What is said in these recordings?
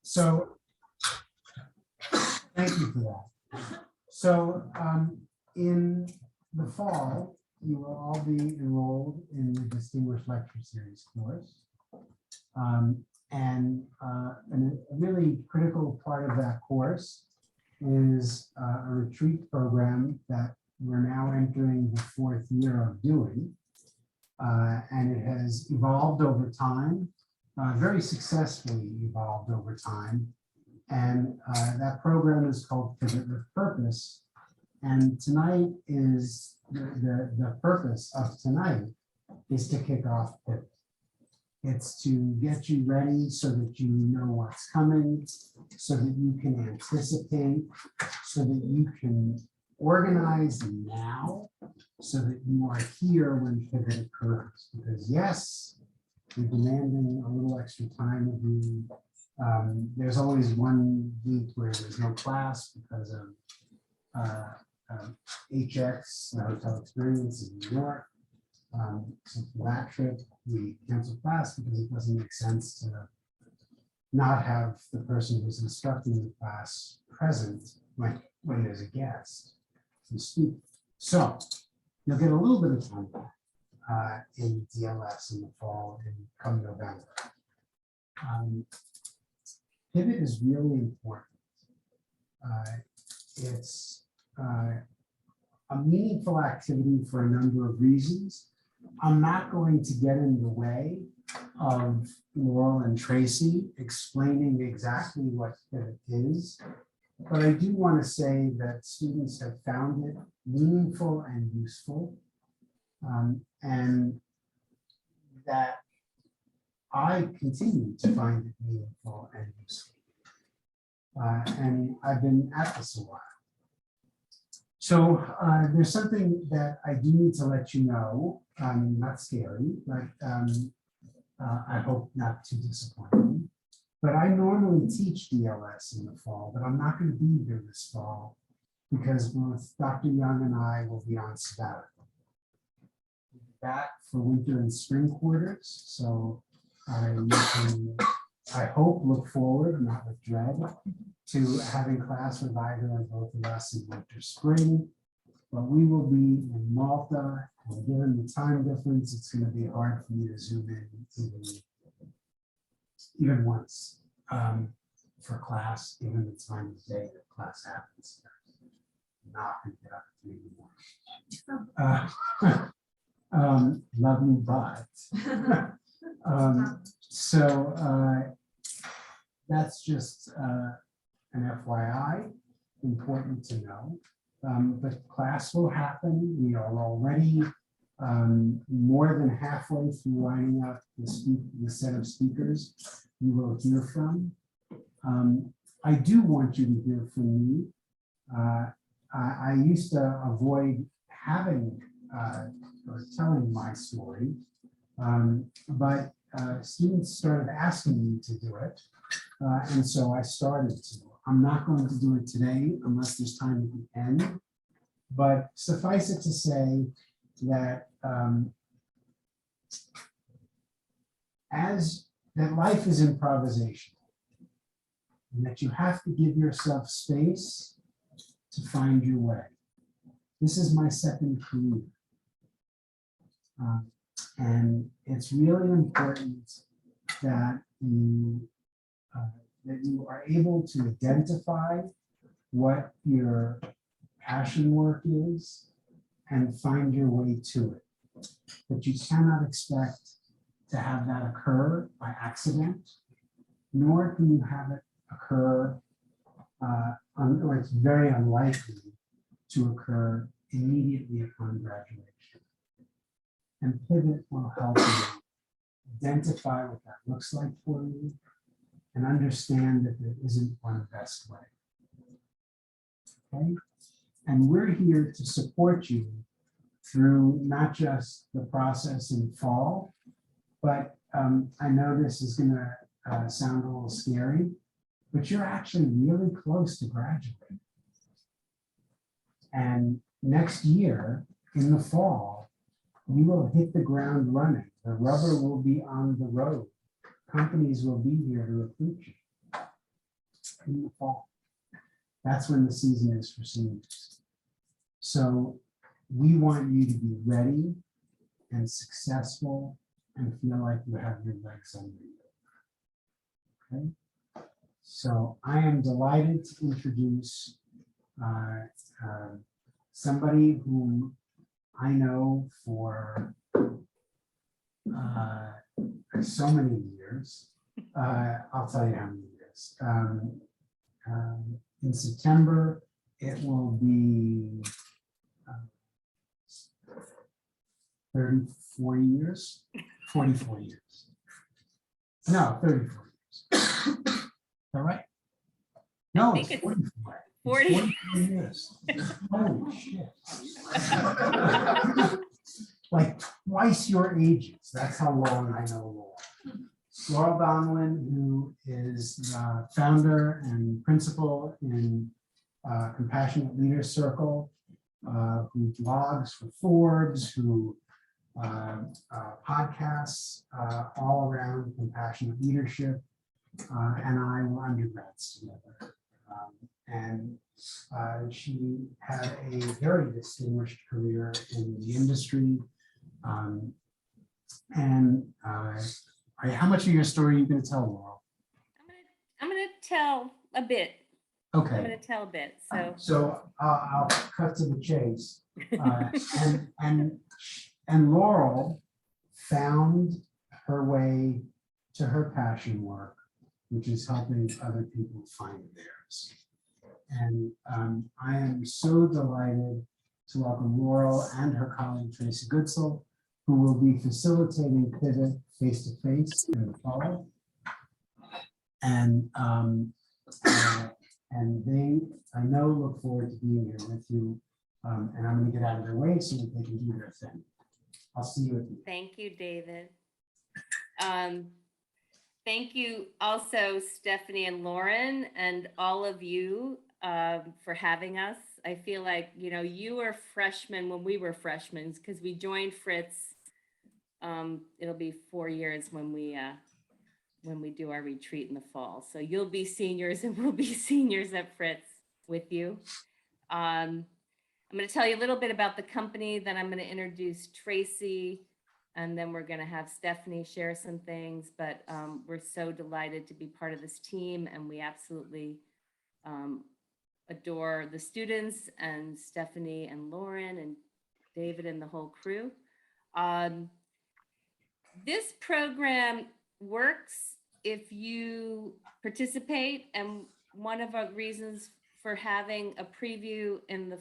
So thank you for that. So in the fall, you will all be enrolled in the Distinguished Lecture Series course. And a really critical part of that course is a retreat program that we're now entering the 4th year of doing. And it has evolved over time, very successfully evolved over time. And that program is called Pivot with Purpose. And tonight is the purpose of tonight is to kick off Pivot. It's to get you ready so that you know what's coming, so that you can anticipate, so that you can organize now, so that you are here when pivot occurs. Because yes, we're demanding a little extra time of you. There's always one week where there's no class because of HX, the hotel experience in New York. So for that trip, we canceled class because it doesn't make sense to not have the person who's instructing the class present when there's a guest to speak. So you'll get a little bit of time back in DLS in the fall and come November. Pivot is really important. It's a meaningful activity for a number of reasons. I'm not going to get in the way of Laurel and Tracy explaining exactly what Pivot is, but I do want to say that students have found it meaningful and useful, and that I continue to find it meaningful and useful. And I've been at this a while. So there's something that I do need to let you know, not scary, but I hope not too disappointing. But I normally teach DLS in the fall, but I'm not going to be here this fall because both Dr. Young and I will be on sabbatical. We'll be back for winter and spring quarters, so you can, I hope, look forward, not with dread, to having class with either or both of us in winter, spring. But we will be in Malta, and given the time difference, it's going to be hard for me to zoom in even once for class, given the time of day that class happens. I'm not going to get up anymore. Love you, but so that's just an FYI, important to know. But class will happen. We are already more than halfway through lining up the set of speakers you will hear from. I do want you to hear from me. I used to avoid having or telling my story, but students started asking me to do it, and so I started to. I'm not going to do it today unless there's time at the end, but suffice it to say that that life is improvisation, and that you have to give yourself space to find your way. This is my second career, and it's really important that you are able to identify what your passion work is and find your way to it. But you cannot expect to have that occur by accident, nor can you have it occur, or it's very unlikely to occur immediately upon graduation. And Pivot will help you identify what that looks like for you and understand that there isn't one best way. Okay? And we're here to support you through not just the process in fall, but I know this is going to sound a little scary, but you're actually really close to graduating. And next year, in the fall, you will hit the ground running. The rubber will be on the road. Companies will be here to recruit you. in the fall. That's when the season is for seniors. So we want you to be ready and successful and feel like you have your legs under you. Okay. So I am delighted to introduce somebody whom I know for so many years. I'll tell you how many years. In September, it will be 34 years, 44 years. No, 34 years. All right? No, it's 44. 40. 44 years. Holy shit. Like twice your ages. That's how long I know Laura. Laura Donlin, who is the founder and principal in Compassionate Leaders Circle, who blogs for Forbes, who podcasts all around compassionate leadership, and I were undergrads together. And she had a very distinguished career in the industry. How much of your story are you going to tell, Laurel? I'm gonna tell a bit. Okay. I'm gonna tell a bit. So I'll cut to the chase. And Laurel found her way to her passion work, which is helping other people find theirs. And I am so delighted to welcome Laurel and her colleague Tracy Goodsell, who will be facilitating Pivot face-to-face in the fall. And they, I know, look forward to being here with you. And I'm going to get out of their way so that they can do their thing. I'll see you at the end. Thank you, David. Thank you also, Stephanie and Lauren, and all of you for having us. I feel like, you were freshmen when we were freshmen because we joined Fritz. It'll be 4 years when we do our retreat in the fall. So you'll be seniors and we'll be seniors at Fritz with you. I'm going to tell you a little bit about the company, then I'm going to introduce Tracy, and then we're going to have Stephanie share some things, but we're so delighted to be part of this team, and we absolutely adore the students and Stephanie and Lauren and David and the whole crew. This program works if you participate, and one of our reasons for having a preview in the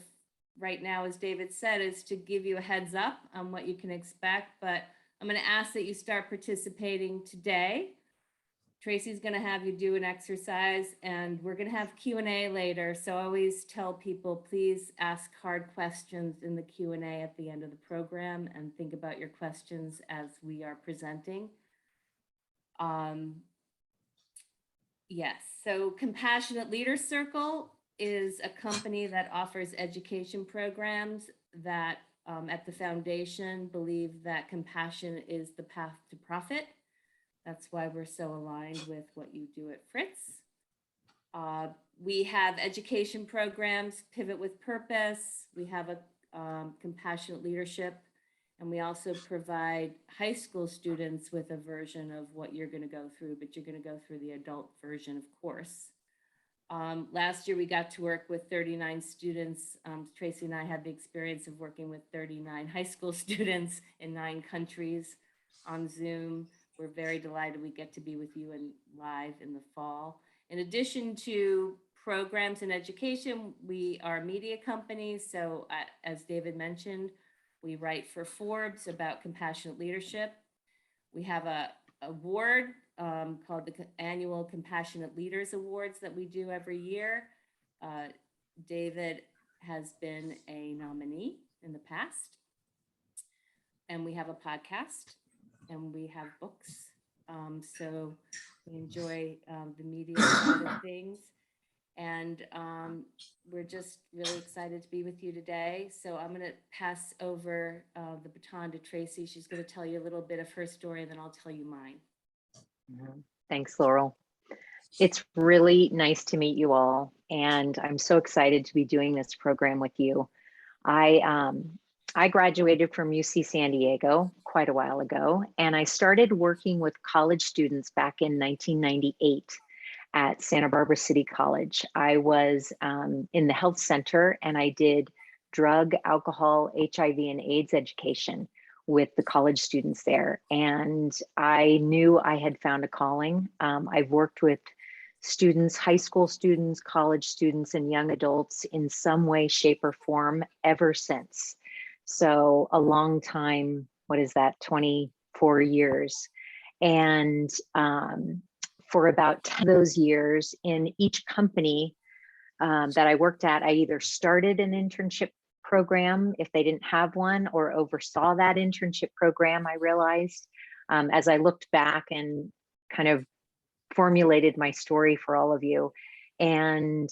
right now, as David said, is to give you a heads up on what you can expect, but I'm going to ask that you start participating today. Tracy's going to have you do an exercise, and we're going to have Q&A later. So I always tell people, please ask hard questions in the Q&A at the end of the program, and think about your questions as we are presenting. Yes, so Compassionate Leaders Circle is a company that offers education programs that at the foundation believe that compassion is the path to profit. That's why we're so aligned with what you do at Fritz. We have education programs, Pivot with Purpose. We have a compassionate leadership, and we also provide high school students with a version of what you're going to go through, but you're going to go through the adult version, of course. Last year, we got to work with 39 students. Tracy and I had the experience of working with 39 high school students in 9 countries on Zoom. We're very delighted we get to be with you and live in the fall. In addition to programs and education, we are a media company. So as David mentioned, we write for Forbes about compassionate leadership. We have a award called the Annual Compassionate Leaders Awards that we do every year. David has been a nominee in the past. And we have a podcast, and we have books. So we enjoy the media side of things. And we're just really excited to be with you today. So I'm going to pass over the baton to Tracy. She's going to tell you a little bit of her story, and then I'll tell you mine. Thanks, Laurel. It's really nice to meet you all, and I'm so excited to be doing this program with you. I graduated from UC San Diego quite a while ago, and I started working with college students back in 1998 at Santa Barbara City College. I was in the health center, and I did drug, alcohol, HIV, and AIDS education with the college students there. And I knew I had found a calling. I've worked with students, high school students, college students, and young adults in some way, shape, or form ever since. So a long time, what is that, 24 years. And for about 10 of those years in each company that I worked at, I either started an internship program if they didn't have one, or oversaw that internship program, I realized, as I looked back and kind of formulated my story for all of you. And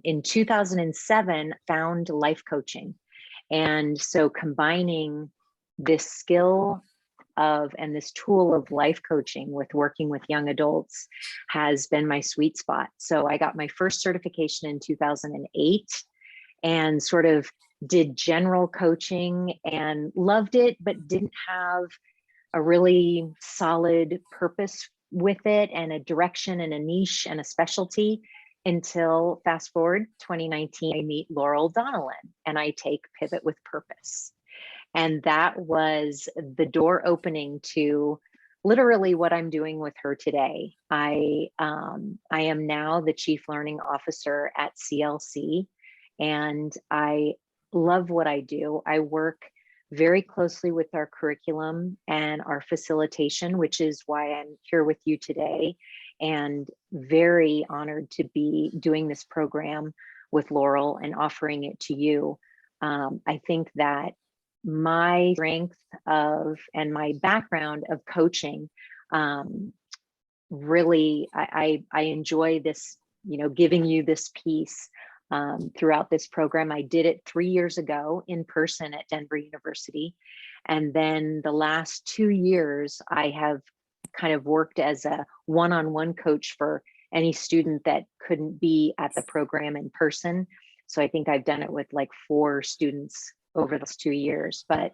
in 2007, found life coaching. And so combining this skill of and this tool of life coaching with working with young adults has been my sweet spot. So I got my first certification in 2008 and sort of did general coaching and loved it, but didn't have a really solid purpose with it and a direction and a niche and a specialty until fast forward 2019, I meet Laurel Donnellan and I take Pivot with Purpose. And that was the door opening to literally what I'm doing with her today. I am now the Chief Learning Officer at CLC, and I love what I do. I work very closely with our curriculum and our facilitation, which is why I'm here with you today, and very honored to be doing this program with Laurel and offering it to you. I think that my strength of and my background of coaching, really, I enjoy this, giving you this piece throughout this program. I did it 3 years ago in person at Denver University. And then the last 2 years, I have kind of worked as a one-on-one coach for any student that couldn't be at the program in person. So I think I've done it with like 4 students over those 2 years. But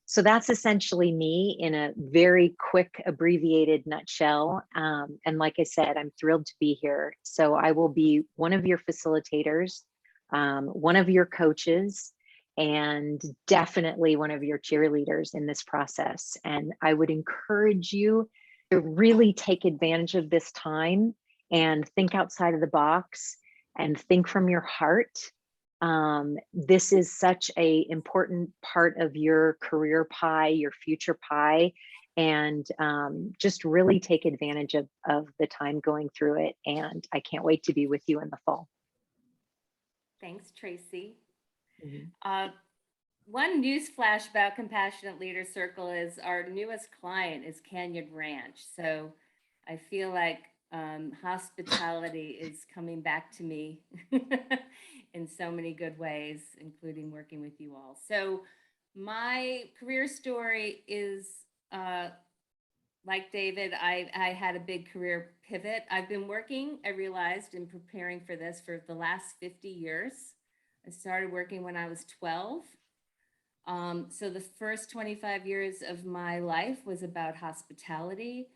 so that's essentially me in a very quick, abbreviated nutshell. And like I said, I'm thrilled to be here. So I will be one of your facilitators, one of your coaches, and definitely one of your cheerleaders in this process. And I would encourage you to really take advantage of this time and think outside of the box and think from your heart. This is such an important part of your career pie, your future pie, and just really take advantage of the time going through it. And I can't wait to be with you in the fall. Thanks, Tracy. Mm-hmm. One news flash about Compassionate Leader Circle is our newest client is Canyon Ranch. So I feel like hospitality is coming back to me in so many good ways, including working with you all. So my career story is like David, I had a big career pivot. I've been working, I realized, in preparing for this for the last 50 years. I started working when I was 12. So the first 25 years of my life was about hospitality.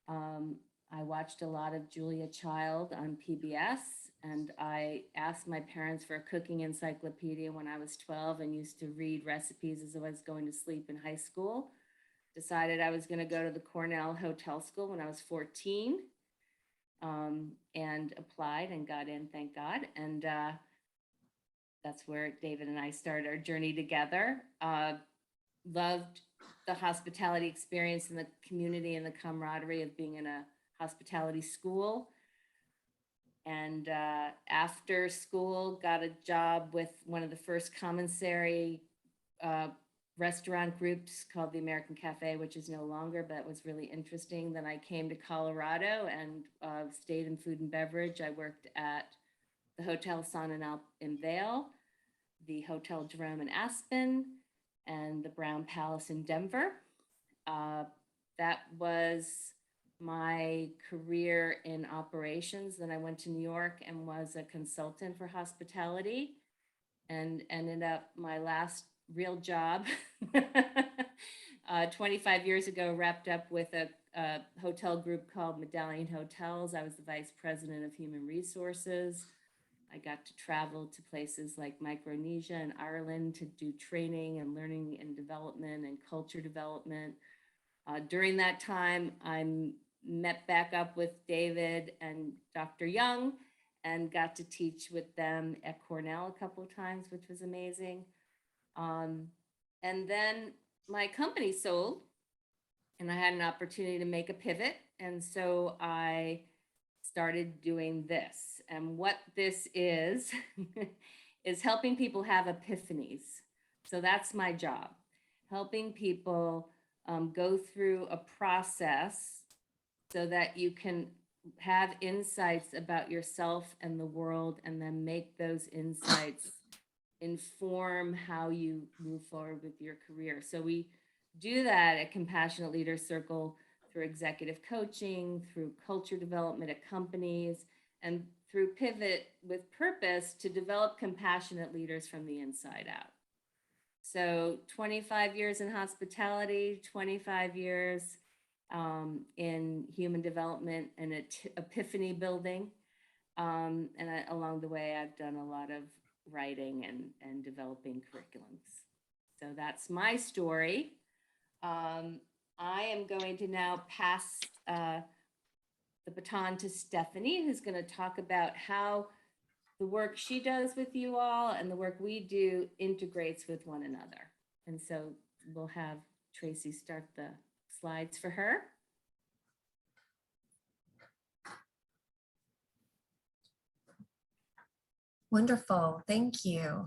I watched a lot of Julia Child on PBS, and I asked my parents for a cooking encyclopedia when I was 12 and used to read recipes as I was going to sleep in high school. Decided I was going to go to the Cornell Hotel School when I was 14, and applied and got in, thank God. And that's where David and I started our journey together. Loved the hospitality experience and the community and the camaraderie of being in a hospitality school. And after school, got a job with one of the first commissary restaurant groups called the American Cafe, which is no longer, but it was really interesting. Then I came to Colorado and stayed in food and beverage. I worked at the Hotel Sonenalp in Vail, the Hotel Jerome in Aspen, and the Brown Palace in Denver. That was my career in operations. Then I went to New York and was a consultant for hospitality, and ended up my last real job 25 years ago, wrapped up with a hotel group called Medallion Hotels. I was the vice president of human resources. I got to travel to places like Micronesia and Ireland to do training and learning and development and culture development. During that time, I met back up with David and Dr. Young and got to teach with them at Cornell a couple of times, which was amazing. And then my company sold, and I had an opportunity to make a pivot. And so I started doing this. And what this is, is helping people have epiphanies. So that's my job, helping people go through a process so that you can have insights about yourself and the world, and then make those insights inform how you move forward with your career. So we do that at Compassionate Leader Circle through executive coaching, through culture development at companies, and through Pivot with Purpose to develop compassionate leaders from the inside out. So 25 years in hospitality, 25 years in human development and epiphany building. Along the way, I've done a lot of writing and developing curriculums. So that's my story. I am going to now pass the baton to Stephanie, who's going to talk about how the work she does with you all and the work we do integrates with one another. And so we'll have Tracy start the slides for her. Wonderful, thank you.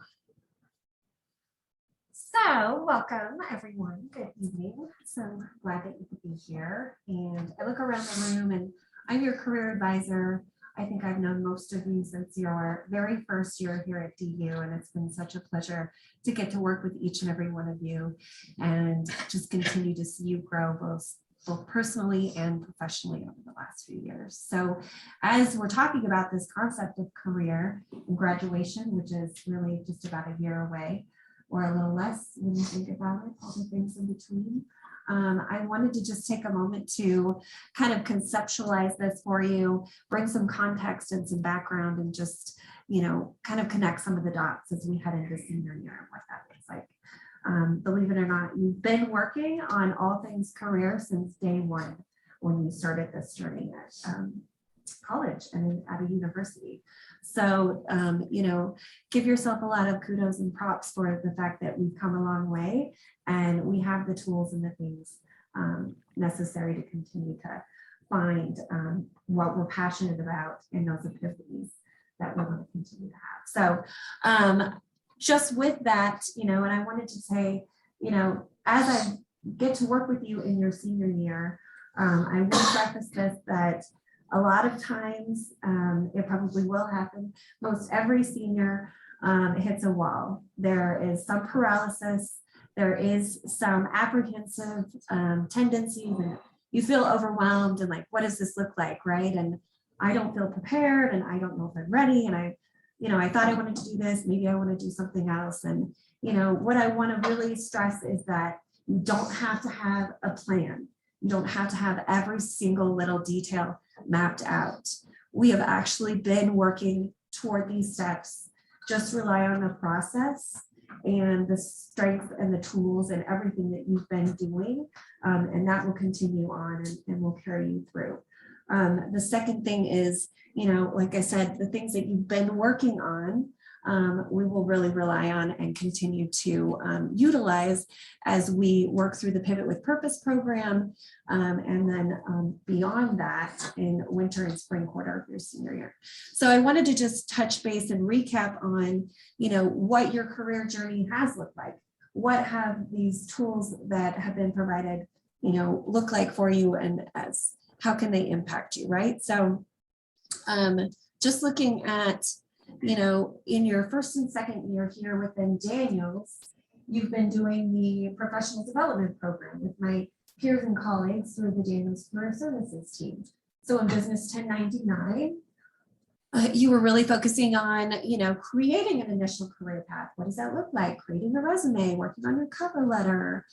So welcome everyone, good evening. So glad that you could be here. And I look around the room and I'm your career advisor. I think I've known most of you since your very first year here at DU, and it's been such a pleasure to get to work with each and every one of you and just continue to see you grow both personally and professionally over the last few years. So as we're talking about this concept of career and graduation, which is really just about a year away, or a little less when you think about it, all the things in between. I wanted to just take a moment to kind of conceptualize this for you, bring some context and some background, and just, kind of connect some of the dots as we head into senior year and what that looks like. Believe it or not, you've been working on all things career since day one when you started this journey at college and at a university. So, give yourself a lot of kudos and props for the fact that we've come a long way and we have the tools and the things necessary to continue to find what we're passionate about in those epiphanies that we want to continue to have. So just with that, and I wanted to say, as I get to work with you in your senior year, I will preface this that a lot of times, it probably will happen, most every senior hits a wall. There is some paralysis, there is some apprehensive tendencies, and you feel overwhelmed and like, what does this look like, right? And I don't feel prepared, and I don't know if I'm ready, and I thought I wanted to do this, maybe I want to do something else. And what I want to really stress is that you don't have to have a plan. You don't have to have every single little detail mapped out. We have actually been working toward these steps. Just rely on the process and the strength and the tools and everything that you've been doing, and that will continue on and will carry you through. The second thing is, like I said, the things that you've been working on, we will really rely on and continue to utilize as we work through the Pivot with Purpose program, and then beyond that in winter and spring quarter of your senior year. So I wanted to just touch base and recap on, what your career journey has looked like. What have these tools that have been provided, look like for you, and as how can they impact you, right? So just looking at, in your first and second year here within Daniels, you've been doing the professional development program with my peers and colleagues through the Daniels Career Services team. So in Business 1099, you were really focusing on, creating an initial career path. What does that look like? Creating a resume, working on your cover letter,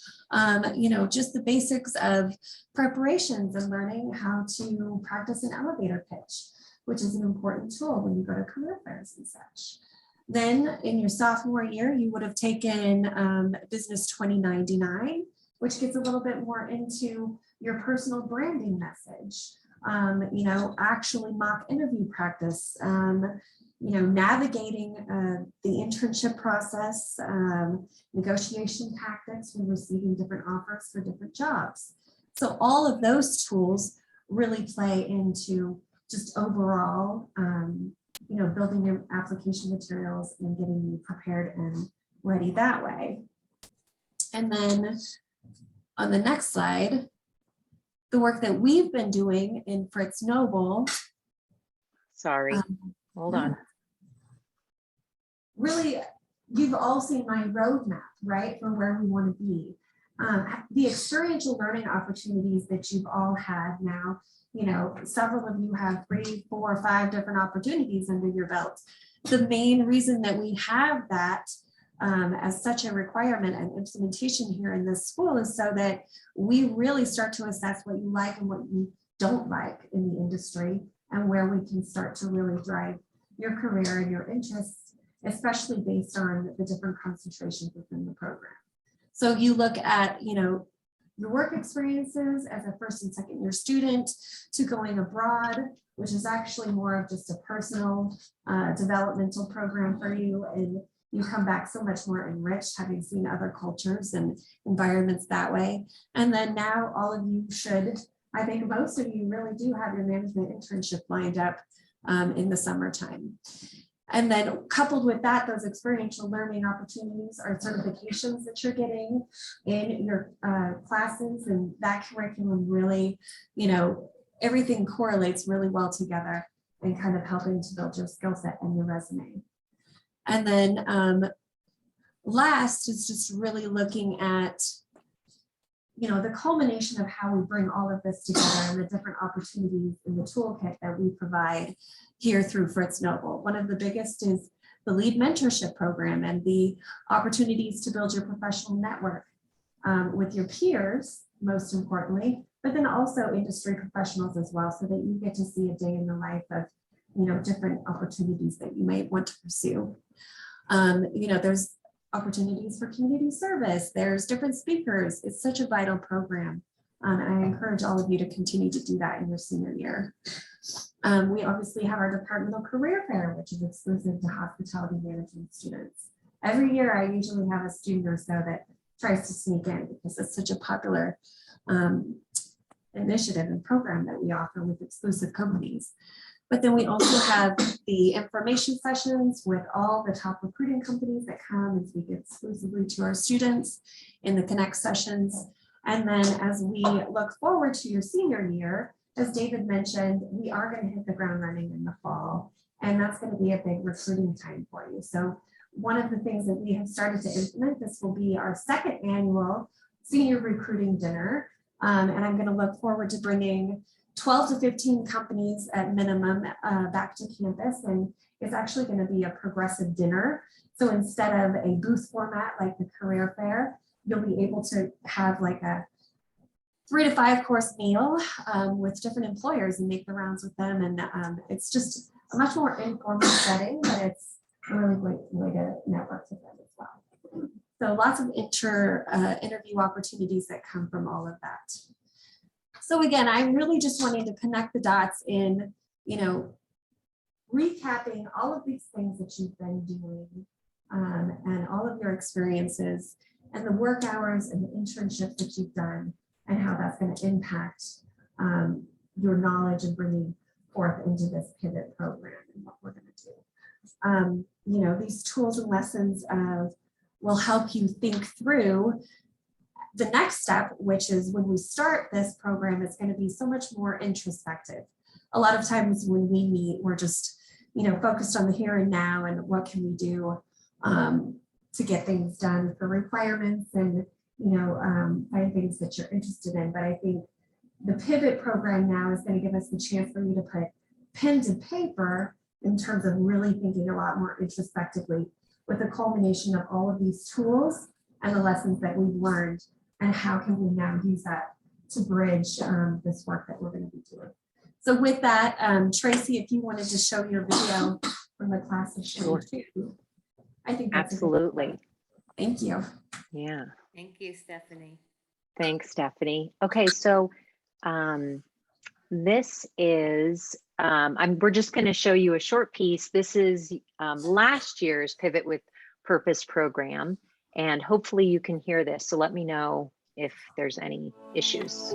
just the basics of preparations and learning how to practice an elevator pitch, which is an important tool when you go to career fairs and such. Then in your sophomore year, you would have taken Business 2099, which gets a little bit more into your personal branding message. Actually mock interview practice, navigating the internship process, negotiation tactics when receiving different offers for different jobs. So all of those tools really play into just overall, building your application materials and getting you prepared and ready that way. And then on the next slide, the work that we've been doing in Fritz Noble. Sorry, hold on. Really, you've all seen my roadmap, right, for where we want to be. The experiential learning opportunities that you've all had now, several of you have 3, 4, 5 different opportunities under your belt. The main reason that we have that as such a requirement and implementation here in this school is so that we really start to assess what you like and what you don't like in the industry, and where we can start to really drive your career and your interests, especially based on the different concentrations within the program. So you look at, your work experiences as a first and second year student, to going abroad, which is actually more of just a personal developmental program for you, and you come back so much more enriched, having seen other cultures and environments that way. And then now all of you should, I think most of you really do have your management internship lined up in the summertime. And then coupled with that, those experiential learning opportunities are certifications that you're getting in your classes, and that curriculum really, everything correlates really well together and kind of helping to build your skill set and your resume. And then last is just really looking at, the culmination of how we bring all of this together and the different opportunities in the toolkit that we provide here through Fritz Noble. One of the biggest is the lead mentorship program and the opportunities to build your professional network with your peers, most importantly, but then also industry professionals as well, so that you get to see a day in the life of, different opportunities that you may want to pursue. There's opportunities for community service. There's different speakers. It's such a vital program. And I encourage all of you to continue to do that in your senior year. We obviously have our departmental career fair, which is exclusive to hospitality management students. Every year, I usually have a student or so that tries to sneak in, because it's such a popular initiative and program that we offer with exclusive companies. But then we also have the information sessions with all the top recruiting companies that come and speak exclusively to our students in the Connect sessions. And then as we look forward to your senior year, as David mentioned, we are going to hit the ground running in the fall, and that's going to be a big recruiting time for you. So one of the things that we have started to implement, this will be our 2nd annual senior recruiting dinner. And I'm going to look forward to bringing 12 to 15 companies at minimum back to campus, and it's actually going to be a progressive dinner. So instead of a booth format like the career fair, you'll be able to have like a 3 to 5 course meal with different employers and make the rounds with them. And it's just a much more informal setting, but it's a really great way to network with them as well. So lots of interview opportunities that come from all of that. So again, I'm really just wanting to connect the dots in, recapping all of these things that you've been doing and all of your experiences and the work hours and the internships that you've done, and how that's going to impact your knowledge and bringing forth into this pivot program and what we're going to do. These tools and lessons will help you think through the next step, which is when we start this program, it's going to be so much more introspective. A lot of times when we meet, we're just, focused on the here and now and what can we do to get things done for requirements and, find things that you're interested in. But I think the pivot program now is going to give us the chance for you to put pen to paper in terms of really thinking a lot more introspectively with the culmination of all of these tools and the lessons that we've learned, and how can we now use that to bridge this work that we're going to be doing. So with that, Tracy, if you wanted to show your video from the class of Sure. 22, I think that's Absolutely. Thank you. Yeah. Thank you, Stephanie. Thanks, Stephanie. Okay, so this is, we're just going to show you a short piece. This is last year's Pivot with Purpose program, and hopefully you can hear this. So let me know if there's any issues.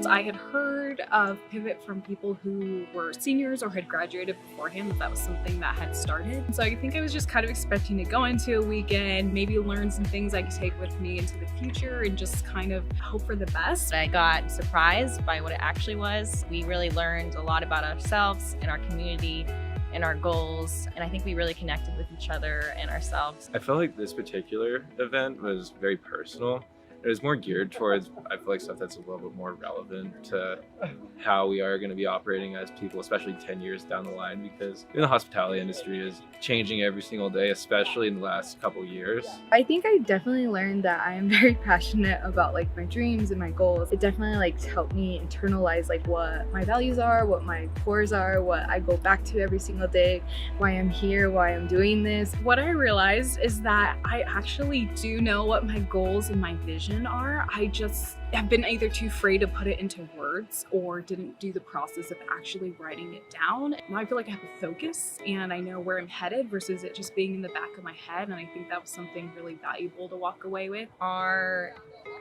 I had heard of Pivot from people who were seniors or had graduated beforehand. That was something that had started. So I think I was just kind of expecting to go into a weekend, maybe learn some things I could take with me into the future and just kind of hope for the best. I got surprised by what it actually was. We really learned a lot about ourselves and our community and our goals, and I think we really connected with each other and ourselves. I felt like this particular event was very personal. It was more geared towards, I feel like, stuff that's a little bit more relevant to how we are going to be operating as people, especially 10 years down the line, because the hospitality industry is changing every single day, especially in the last couple years. I think I definitely learned that I am very passionate about like my dreams and my goals. It definitely like helped me internalize like what my values are, what my cores are, what I go back to every single day, why I'm here, why I'm doing this. What I realized is that I actually do know what my goals and my vision are. I just have been either too afraid to put it into words or didn't do the process of actually writing it down. Now I feel like I have a focus and I know where I'm headed versus it just being in the back of my head. And I think that was something really valuable to walk away with. Our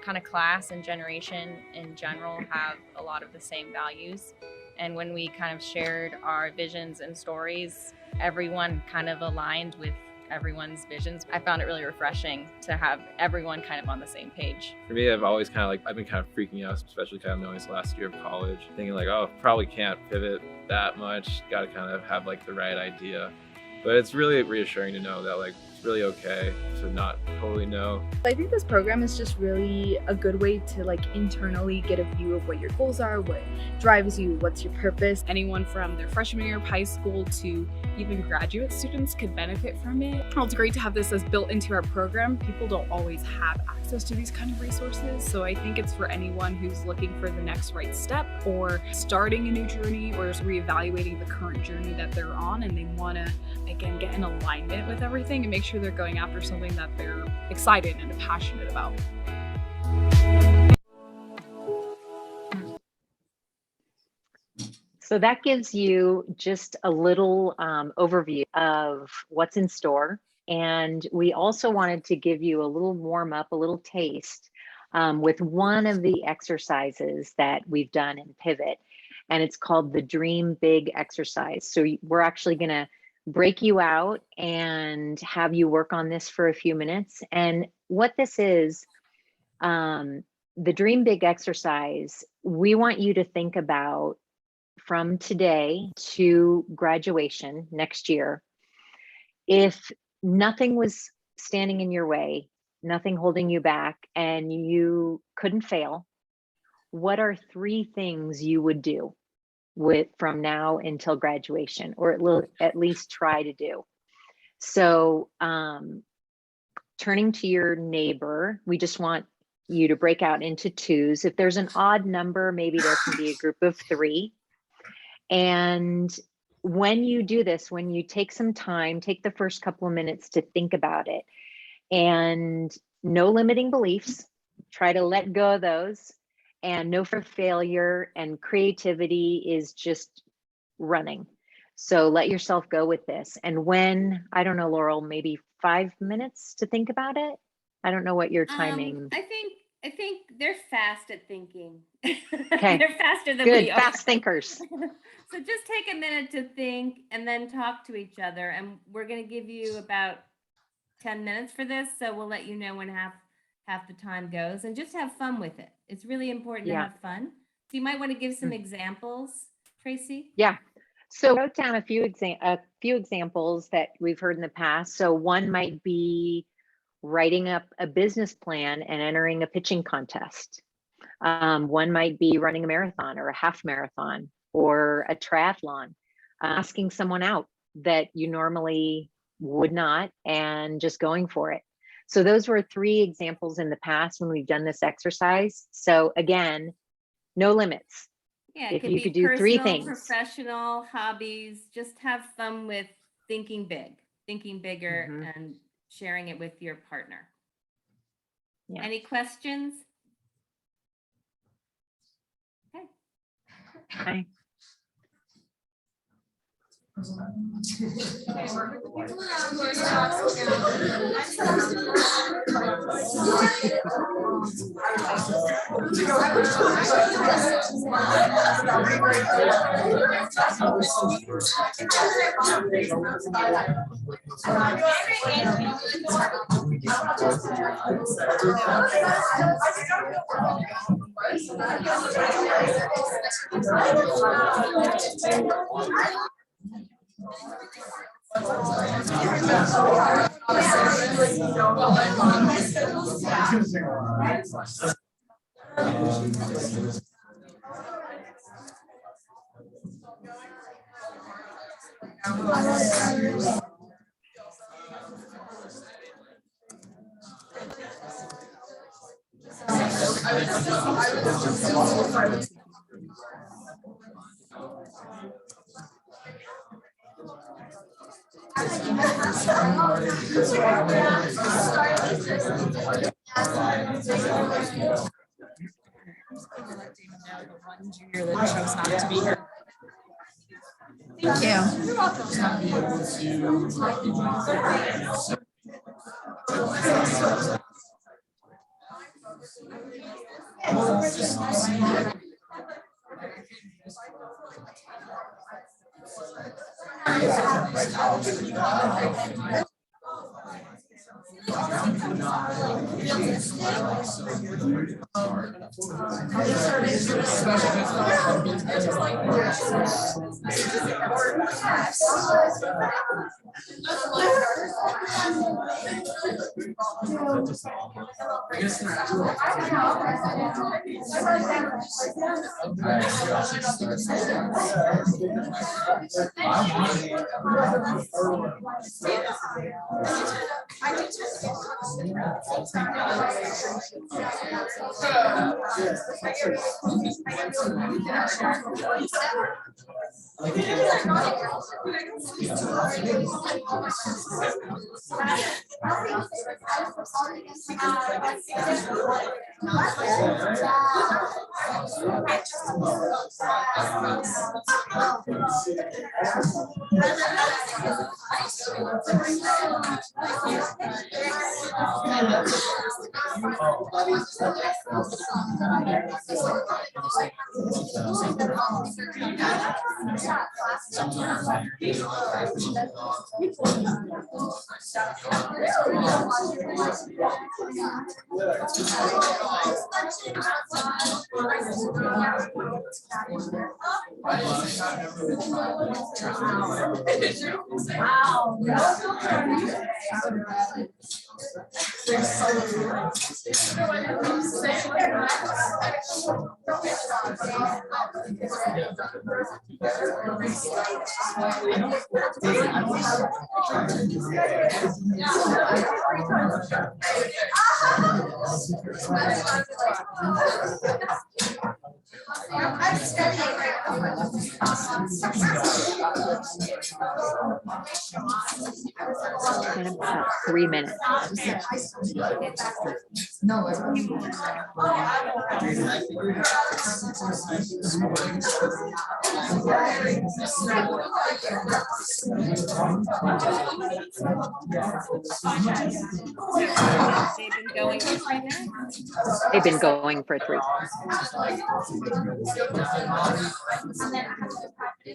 kind of class and generation in general have a lot of the same values. And when we kind of shared our visions and stories, everyone kind of aligned with everyone's visions. I found it really refreshing to have everyone kind of on the same page. For me, I've always I've been kind of freaking out, especially kind of knowing this last year of college, thinking like, oh, probably can't pivot that much, got to kind of have like the right idea. But it's really reassuring to know that like it's really okay to not totally know. I think this program is just really a good way to like internally get a view of what your goals are, what drives you, what's your purpose. Anyone from their freshman year of high school to even graduate students could benefit from it. Well, it's great to have this as built into our program. People don't always have access to these kind of resources. So I think it's for anyone who's looking for the next right step or starting a new journey or is reevaluating the current journey that they're on and they want to, again, get in alignment with everything and make sure they're going after something that they're excited and passionate about. So that gives you just a little overview of what's in store. And we also wanted to give you a little warm up, a little taste with one of the exercises that we've done in Pivot. And it's called the Dream Big exercise. So we're actually going to break you out and have you work on this for a few minutes. And what this is, the Dream Big exercise, we want you to think about from today to graduation next year. If nothing was standing in your way, nothing holding you back, and you couldn't fail, what are 3 things you would do from now until graduation, or at least try to do? So turning to your neighbor, we just want you to break out into 2s. If there's an odd number, maybe there can be a group of 3. And when you do this, when you take some time, take the first couple of minutes to think about it, and no limiting beliefs, try to let go of those, and no for failure, and creativity is just running. So let yourself go with this. And when, I don't know, Laurel, maybe 5 minutes to think about it. I don't know what your timing. I think they're fast at thinking. Okay. They're faster than Good, we are. fast thinkers. So just take a minute to think and then talk to each other. And we're going to give you about 10 minutes for this. So we'll let you know when half the time goes, and just have fun with it. It's really important to have fun. So you might want to give some examples, Tracy. Yeah. So I wrote down a few examples that we've heard in the past. So one might be writing up a business plan and entering a pitching contest. One might be running a marathon or a half marathon or a triathlon, asking someone out that you normally would not and just going for it. So those were 3 examples in the past when we've done this exercise. So again, no limits. Yeah, If it could you be could do 3 personal, things. professional, hobbies. Just have fun with thinking big, thinking bigger, Mhm. and sharing it with your partner. Yeah. Any questions? Okay. Okay. In about 3 minutes. They've been going for 3 minutes. They've been going for 3. Yeah,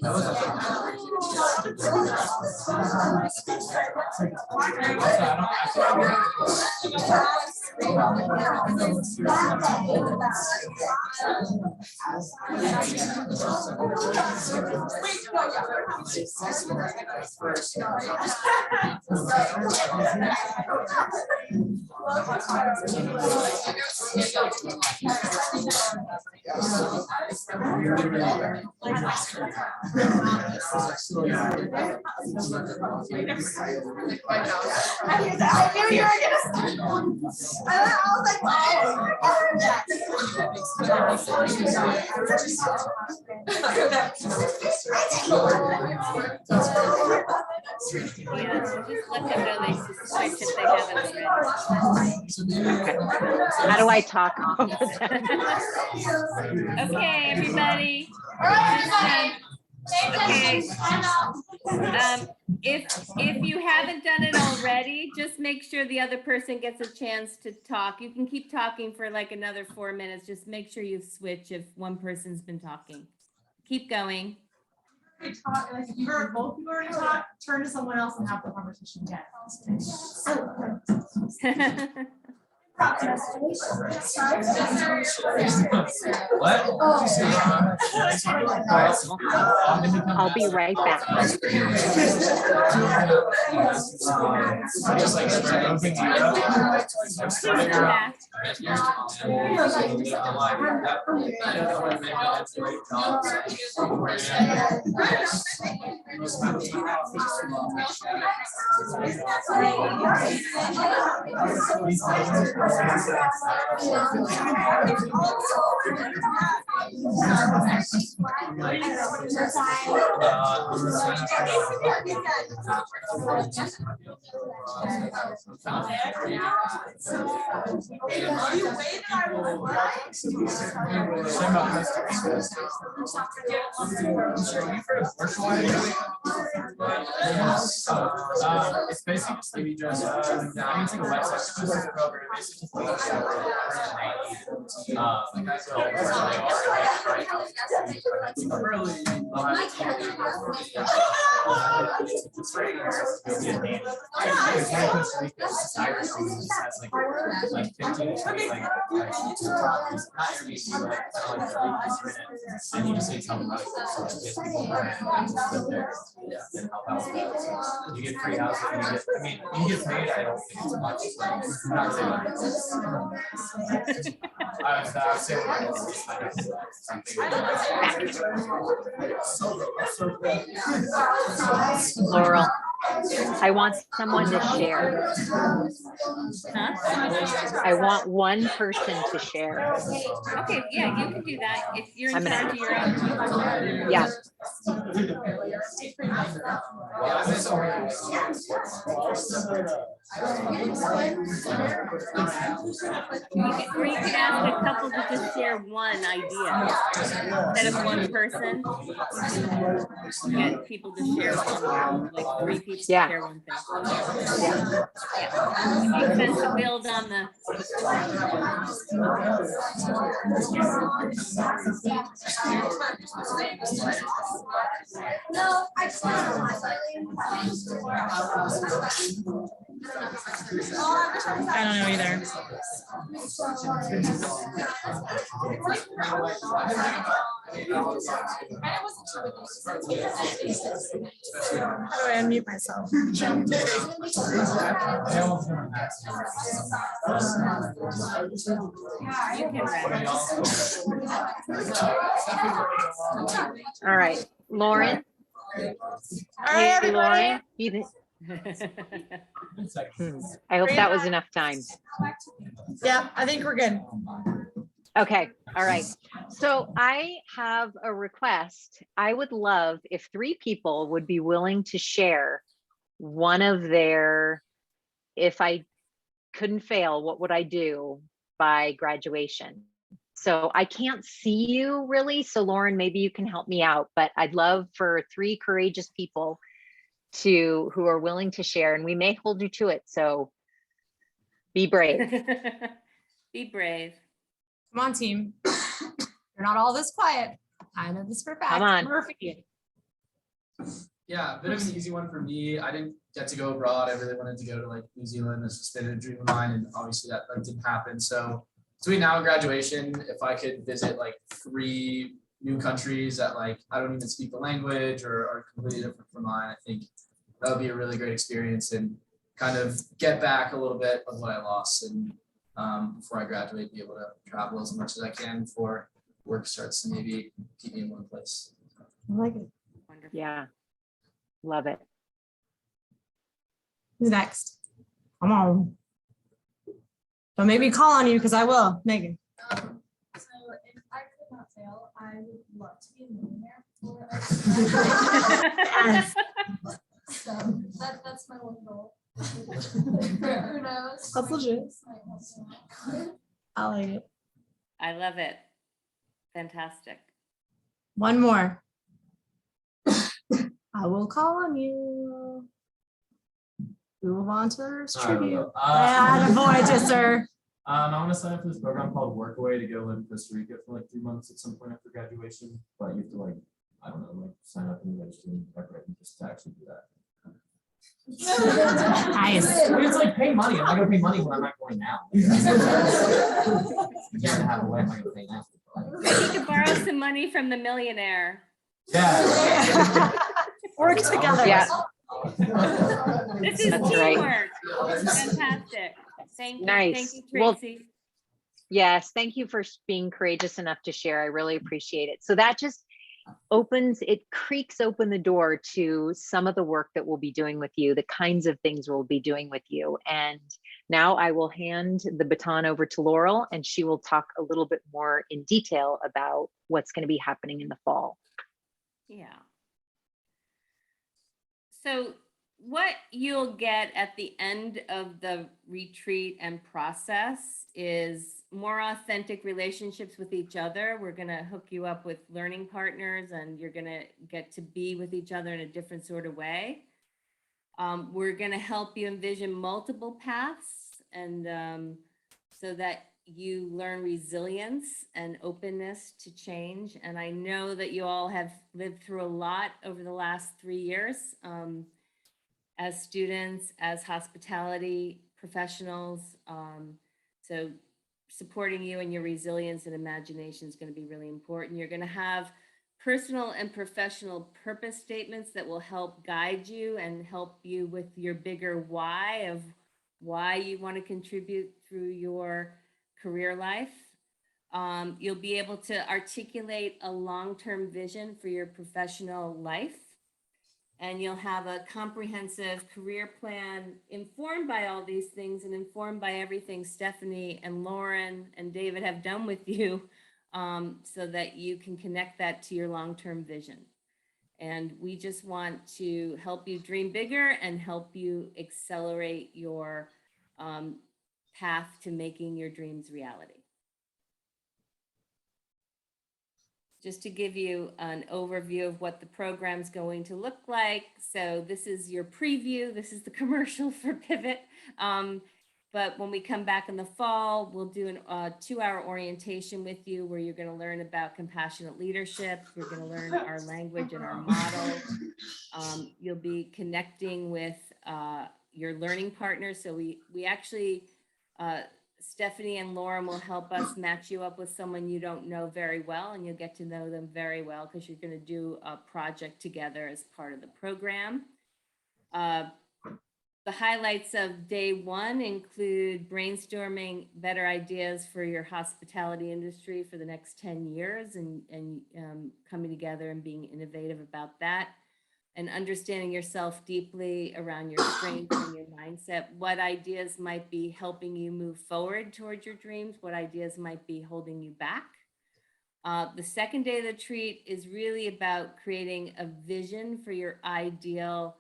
so just let them know they should switch if they haven't already. Okay. How do I talk over them? Okay, everybody. Okay. If you haven't done it already, just make sure the other person gets a chance to talk. You can keep talking for like another 4 minutes. Just make sure you switch if one person's been talking. Keep going. If you heard both people already talk, turn to someone else and have the conversation again. I'll be right back. It's basically just I think a website program basically and you just say tell them about it. You get free housing. You get paid. I don't think it's much. Not Laurel, I want someone to share. Huh? I want one person to share. Okay, yeah, you can do that if you're in I'm gonna- charge of your own. Yeah. Or you can ask a couple to just share one idea instead of one person. You can get people to share one, like 3 people to Yeah. share one thing. Yeah. It makes sense to build on the. No, I just want I don't know either. How do I unmute myself? All right, Lauren. Hey, Lauren. I hope that was enough time. Yeah, I think we're good. Okay, all right. So I have a request. I would love if 3 people would be willing to share one of their, if I couldn't fail, what would I do by graduation? So I can't see you really. So Lauren, maybe you can help me out, but I'd love for 3 courageous people who are willing to share, and we may hold you to it. So be brave. Be brave. Come on, team. You're not all this quiet. I know this for a fact. Come on. Murphy. Yeah, a bit of an easy one for me. I didn't get to go abroad. I really wanted to go to like New Zealand. It's just been a dream of mine, and obviously that didn't happen. So between now and graduation, if I could visit like 3 new countries that like I don't even speak the language or are completely different from mine, I think that would be a really great experience and kind of get back a little bit of what I lost, and before I graduate, be able to travel as much as I can before work starts to maybe keep me in one place. I like it. Wonderful. Yeah, love it. Who's next? Come on. Don't make me call on you because I will, Megan. So if I could not fail, I would love to be a millionaire. Yes. So that's my one goal. Who knows? That's legit. Might help me out. I like it. I love it. Fantastic. One more. I will call on you. We move on to the tribute. Avoid you, sir. I want to sign up for this program called Workaway to go live in Costa Rica for like 3 months at some point after graduation. But you have to like, I don't know, like sign up and register and everything just to actually do that. Nice. I mean, it's like pay money. I'm not gonna pay money when I'm not going now. You can't have a way. I'm not gonna pay now. Maybe you could borrow some money from the millionaire. Yeah. Work together. Yeah. This is That's right. teamwork. Fantastic. Thank you. Nice. Thank you, Well, Tracy. Yes, thank you for being courageous enough to share. I really appreciate it. So that just creaks open the door to some of the work that we'll be doing with you, the kinds of things we'll be doing with you. And now I will hand the baton over to Laurel, and she will talk a little bit more in detail about what's going to be happening in the fall. Yeah. So what you'll get at the end of the retreat and process is more authentic relationships with each other. We're going to hook you up with learning partners, and you're going to get to be with each other in a different sort of way. We're going to help you envision multiple paths, and so that you learn resilience and openness to change. And I know that you all have lived through a lot over the last 3 years. As students, as hospitality professionals. So supporting you and your resilience and imagination is going to be really important. You're going to have personal and professional purpose statements that will help guide you and help you with your bigger why of why you want to contribute through your career life. You'll be able to articulate a long-term vision for your professional life. And you'll have a comprehensive career plan informed by all these things and informed by everything Stephanie and Lauren and David have done with you, so that you can connect that to your long-term vision. And we just want to help you dream bigger and help you accelerate your path to making your dreams reality. Just to give you an overview of what the program's going to look like. So this is your preview. This is the commercial for Pivot. But when we come back in the fall, we'll do a 2-hour orientation with you where you're going to learn about compassionate leadership. You're going to learn our language and our model. You'll be connecting with your learning partners. So we actually, Stephanie and Lauren will help us match you up with someone you don't know very well, and you'll get to know them very well because you're going to do a project together as part of the program. The highlights of day 1 include brainstorming better ideas for your hospitality industry for the next 10 years and coming together and being innovative about that. And understanding yourself deeply around your strengths and your mindset, what ideas might be helping you move forward towards your dreams, what ideas might be holding you back. The second day of the retreat is really about creating a vision for your ideal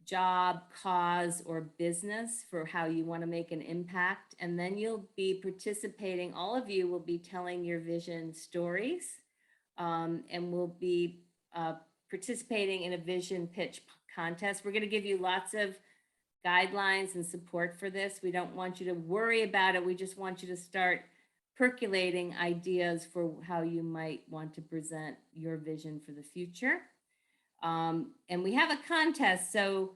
job, cause, or business for how you want to make an impact. And then you'll be participating, all of you will be telling your vision stories, and we'll be participating in a vision pitch contest. We're going to give you lots of guidelines and support for this. We don't want you to worry about it. We just want you to start percolating ideas for how you might want to present your vision for the future. And we have a contest, so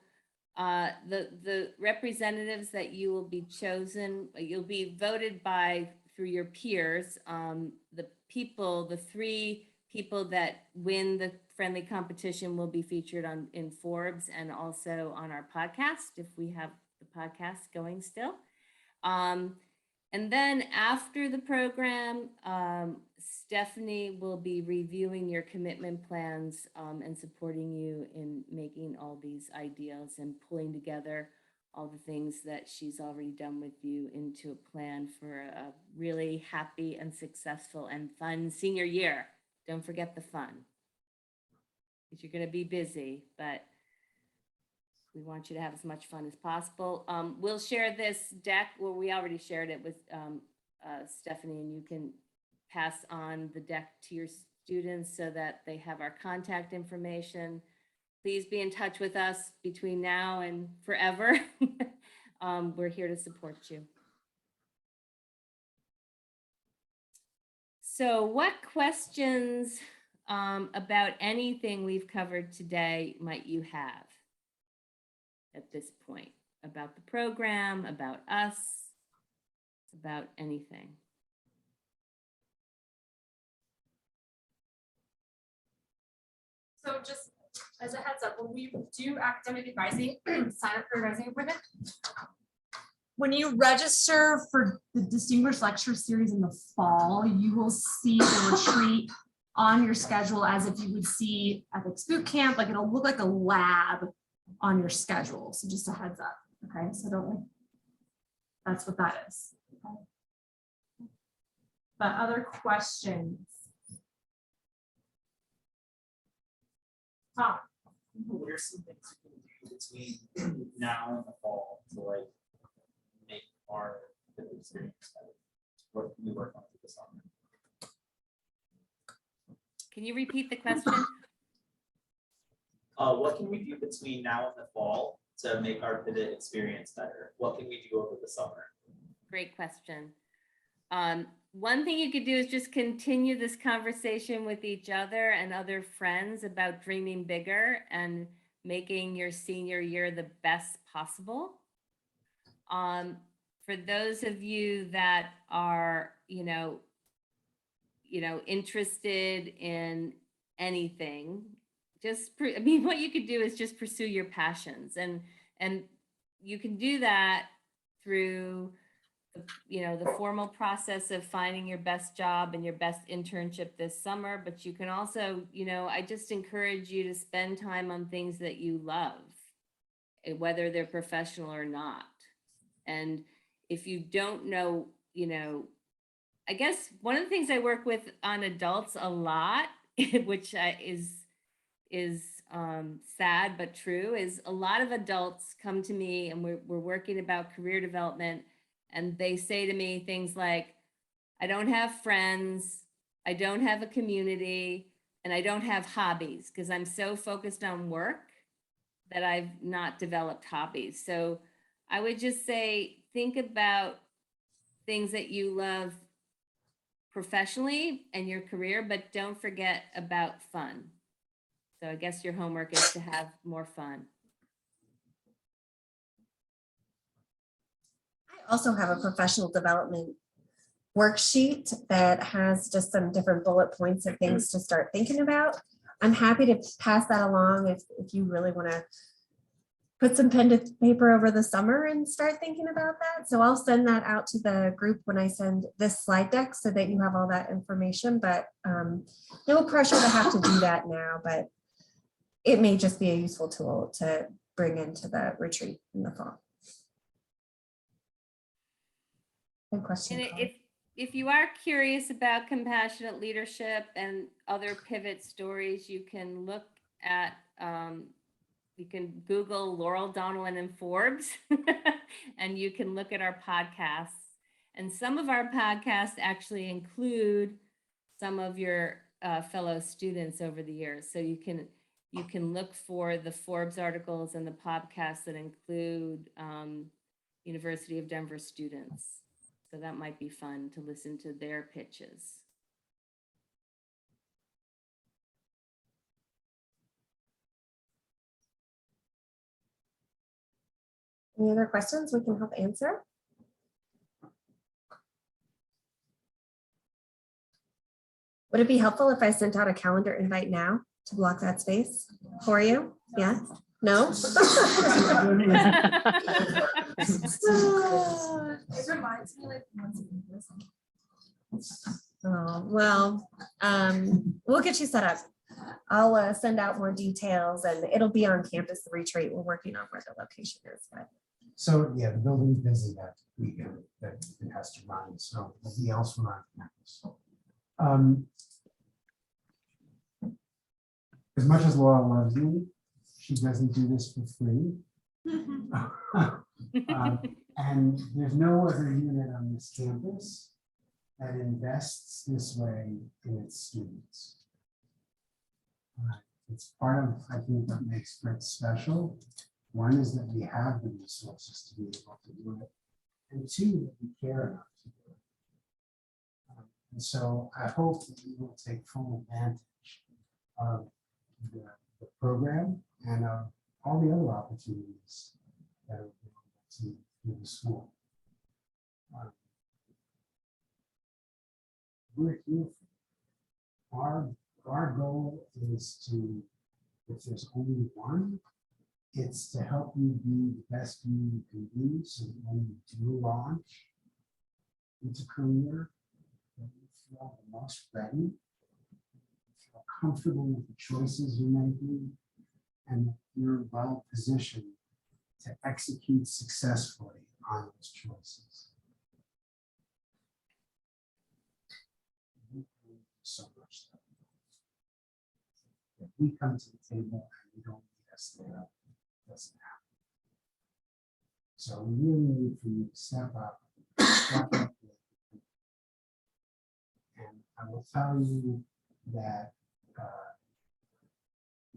the representatives that you will be chosen, you'll be voted by through your peers. The three people that win the friendly competition will be featured in Forbes and also on our podcast, if we have the podcast going still. And then after the program, Stephanie will be reviewing your commitment plans and supporting you in making all these ideas and pulling together all the things that she's already done with you into a plan for a really happy and successful and fun senior year. Don't forget the fun, because you're going to be busy, but we want you to have as much fun as possible. We'll share this deck, well, we already shared it with Stephanie, and you can pass on the deck to your students so that they have our contact information. Please be in touch with us between now and forever. We're here to support you. So what questions about anything we've covered today might you have at this point? About the program, about us, about anything? So just as a heads up, when we do academic advising, sign up for advising appointment. When you register for the Distinguished Lecture Series in the fall, you will see the retreat on your schedule as if you would see Ethics Boot Camp. Like, it'll look like a lab on your schedule. So just a heads up. Okay, so don't, that's what that is. Okay. But other questions? Tom? What are some things you can do between now and the fall to like make our experience better? What can we work on for the summer? Can you repeat the question? What can we do between now and the fall to make our pivot experience better? What can we do over the summer? Great question. One thing you could do is just continue this conversation with each other and other friends about dreaming bigger and making your senior year the best possible. For those of you that are, interested in anything, what you could do is just pursue your passions, and you can do that through the formal process of finding your best job and your best internship this summer. But you can also, I just encourage you to spend time on things that you love, whether they're professional or not. And if you don't know, I guess one of the things I work with on adults a lot, which is sad but true, is a lot of adults come to me and we're working about career development, and they say to me things like, I don't have friends, I don't have a community, and I don't have hobbies, because I'm so focused on work that I've not developed hobbies. So I would just say, think about things that you love professionally and your career, but don't forget about fun. So I guess your homework is to have more fun. I also have a professional development worksheet that has just some different bullet points of things to start thinking about. I'm happy to pass that along if you really want to put some pen to paper over the summer and start thinking about that. So I'll send that out to the group when I send this slide deck so that you have all that information, but no pressure to have to do that now, but it may just be a useful tool to bring into the retreat in the fall. Good question. And if you are curious about compassionate leadership and other pivot stories, you can look at, you can Google Laurel Donilon and Forbes, and you can look at our podcasts. And some of our podcasts actually include some of your fellow students over the years. So you can look for the Forbes articles and the podcasts that include University of Denver students. So that might be fun to listen to their pitches. Any other questions we can help answer? Would it be helpful if I sent out a calendar invite now to block that space for you? Yeah? No? It reminds me like once a week. Oh, well, we'll get you set up. I'll send out more details and it'll be on campus, the retreat. We're working on where the location is, but So, yeah, the building's busy that weekend that it has to run, so there'll be elsewhere on campus. As much as Laura loves me, she doesn't do this for free. And there's no other unit on this campus that invests this way in its students. It's part of, I think, what makes Grit special. One is that we have the resources to be able to do it, and two, that we care enough to do it. And so I hope that you will take full advantage of the program and of all the other opportunities that are available to you through the school. We're here. Our goal is to, if there's only one, it's to help you be the best you can be, so that when you do launch into career, that you feel the most ready, you feel comfortable with the choices you're making, and that you're well positioned to execute successfully on those choices. So much stuff. If we come to the table and we don't need us there, it doesn't happen. So we really need for you to step up. And I will tell you that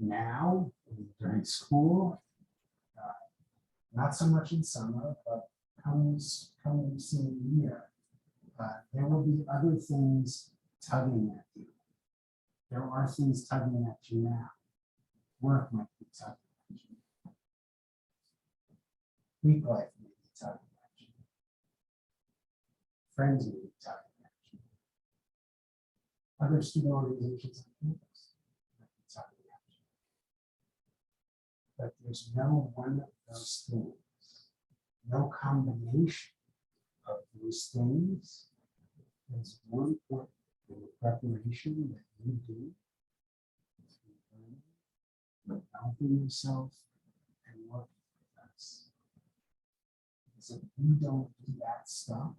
now, during school, not so much in summer, but comes senior year, there will be other things tugging at you. There are things tugging at you now. Work might be tugging at you. Week life may be tugging at you. Friends may be tugging at you. Other student organizations on campus might be tugging at you. But there's no one of those things, no combination of those things is more important than the preparation that you do, helping yourself and working with us. Because if you don't do that stuff,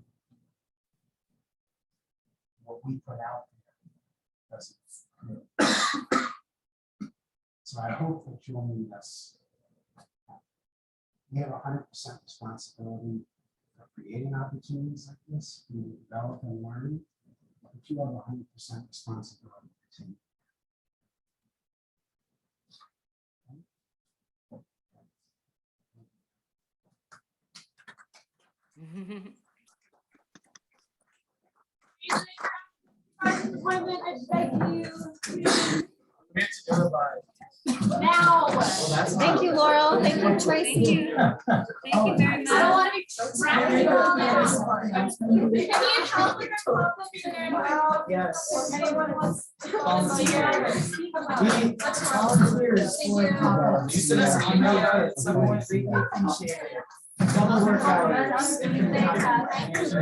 what we put out there doesn't fit. So I hope that you'll meet us. We have 100% responsibility for creating opportunities like this, we develop and learn, but you have 100% responsibility to take. Appointment, I beg you. We have to go by. Now. Thank you, Laurel. Thank you, Tracy. Thank you. Thank you very I don't much. want to be practical. If you need help with your problem, Yes. anyone wants to Volunteer. speak about it. Volunteers Thank for you. the. You send us an email at some point. Greatly appreciate it. Double work hours. Thank you.